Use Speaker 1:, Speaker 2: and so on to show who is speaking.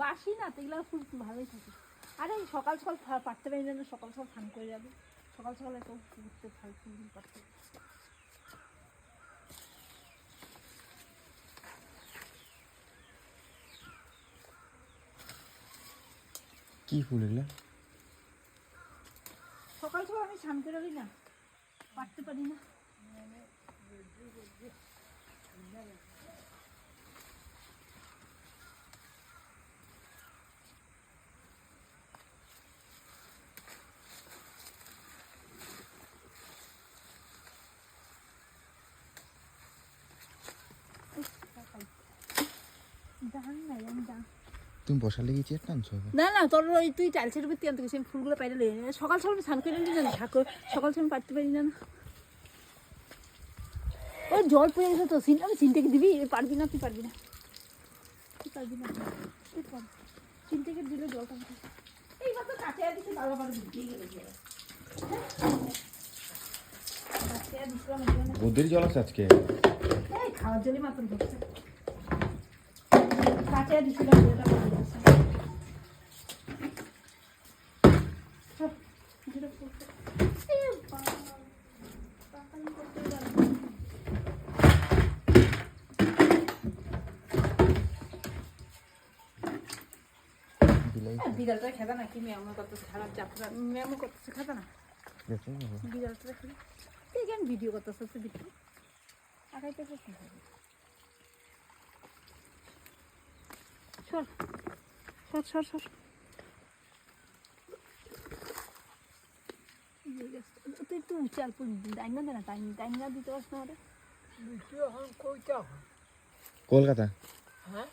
Speaker 1: বাসি না তো এগুলো খুব ভালোই থাকে। আরে সকাল সকাল পারতে পারি না, সকাল সকাল স্নান করে যাবে, সকাল সকাল এত ঘুরতে ফুল পারতে।
Speaker 2: কি ফুল এগুলা?
Speaker 1: সকাল সকাল আমি স্নান করে যাবি না, পারতে পারি না।
Speaker 2: তুমি বসা লেগে চেয়ার টানছো?
Speaker 1: না না, তোর ওই তুই টাইলসের উপর আনতে গেছি, ফুলগুলো পাইলে লেগে সকাল সকাল স্নান করে নিলি না, ঠাকুর সকাল সকাল পারতে পারি না। ওই জল পড়ে গেছে তো, আমি সিনটাকে দিবি, পারবি না, তুই পারবি না, তুই পারবি না, তুই পার সিনটাকে দিলে জলটা এইবার তো কাছে আর কিছু ভালো ভালো ঢুকিয়ে গেলে
Speaker 2: ওদের জল আছে আজকে,
Speaker 1: খাওয়ার জলই মাত্র ধরছে কাছে দিছিলাম। বিড়ালটা খেতে না, কি মেয়ামো করতেছে, খারাপ যাত্রা মেয়ামো করতেছে, খেতে না বিড়ালটা খেলে কেন ভিডিও করতেছে বিট্টু আড়াইটাকে কি হবে। সর সর সর সর, তুই একটু উচাল টাইম না দে না, টাইম না দিতে পারছ না।
Speaker 2: কলকাতা।
Speaker 1: হ্যাঁ